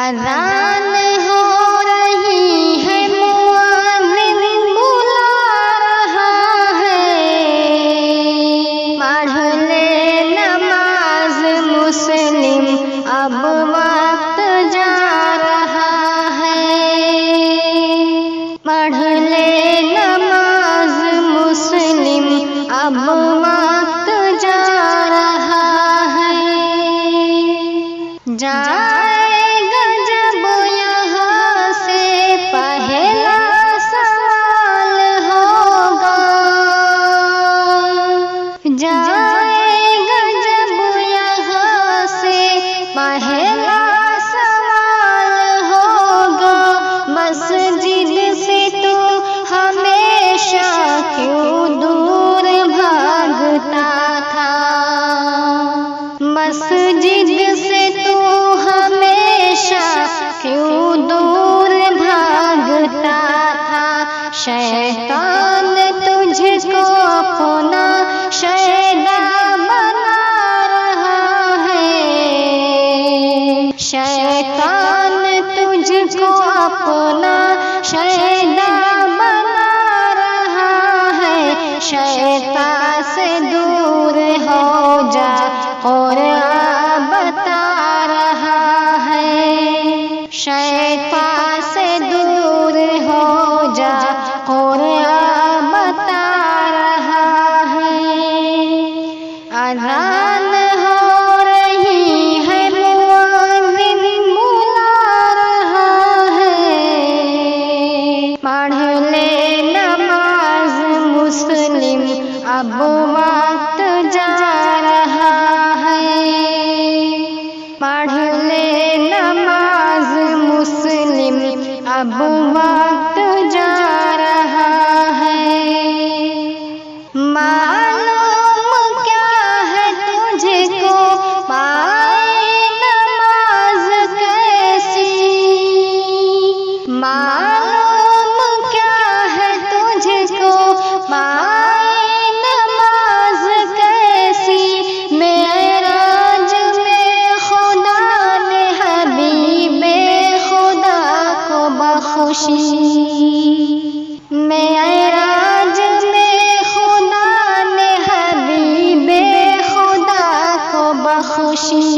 अज़ान हो रही है, मुअज़्ज़िन बुला रहा है। पढ़ ले नमाज मुस्लिम, अब वक्त जा रहा है। पढ़ ले नमाज मुस्लिम, अब वक्त जा रहा है। जाएगा जब यहाँ से पहला सवाल होगा। जाएगा जब यहाँ से पहला सवाल होगा। मस्जिद से तो हमेशा क्यों दूर भागता था। मस्जिद से तू हमेशा क्यों दूर भागता था। शैतान तुझको अपना शैदा बना रहा है। शैतान तुझको अपना शैदा बना रहा है। शैतान से दूर हो जा, कुरान बता रहा है। शैतान से दूर हो जा, कुरान बता रहा है। अज़ान हो रही है, मुअज़्ज़िन बुला रहा है। पढ़ ले नमाज मुस्लिम, अब वक्त जा रहा है। पढ़ ले नमाज मुस्लिम, अब वक्त जा रहा है। मालूम क्या है तुझको, पाए नमाज कैसी। मालूम क्या है तुझको, पाए नमाज कैसी। मेराज में खुदा ने हबीबे खुदा को बख्शी। मेराज में खुदा ने हबीबे खुदा को बख्शी।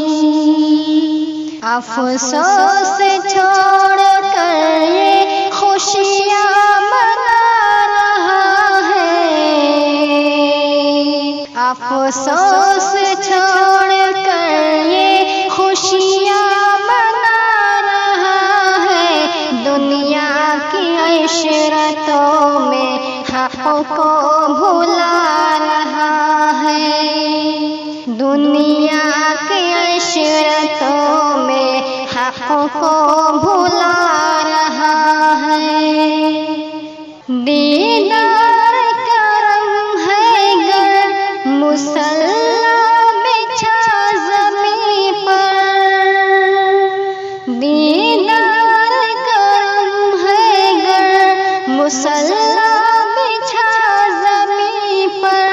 अफसोस छोड़ कर ये खुशियाँ मना रहा है। अफसोस छोड़ कर ये खुशियाँ मना रहा है। दुनिया की इशरतों में हक़ को भुला रहा है। दुनिया की इशरतों में हक़ को भुला रहा है। दीदार करम है गर मुसल्ला बिछा ज़मीं पर। दीदार करम है गर मुसल्ला बिछा ज़मीं पर।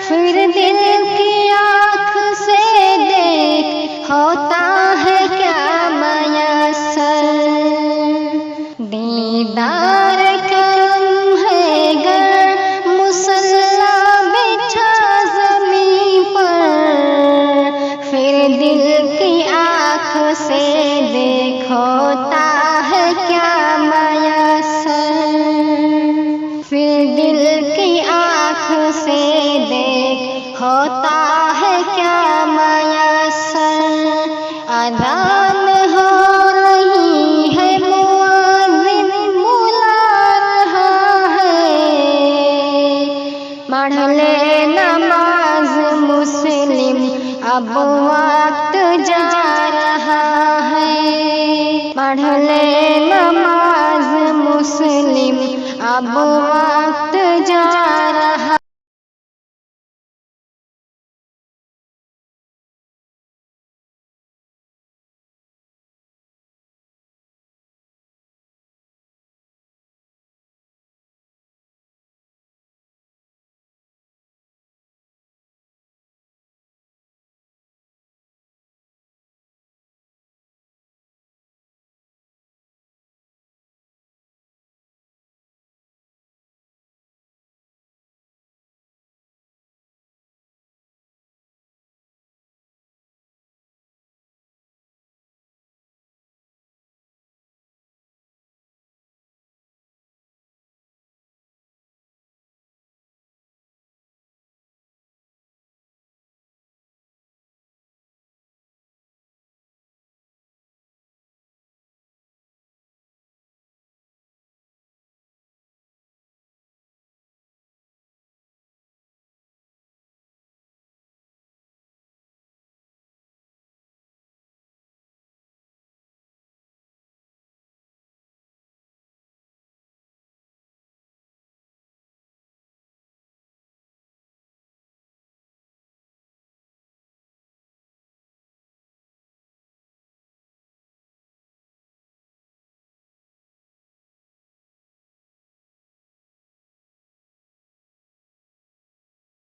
फिर दिल की आँख से देख, होता है क्या मयस्सर। दीदार करम है गर मुसल्ला बिछा ज़मीं पर। फिर दिल की आँख से देख, होता है क्या मयस्सर। फिर दिल की आँख से देख, होता है क्या मयस्सर। अज़ान हो रही है, मुअज़्ज़िन बुला रहा है। पढ़ ले नमाज मुस्लिम, अब वक्त जा रहा है। पढ़ ले नमाज मुस्लिम, अब वक्त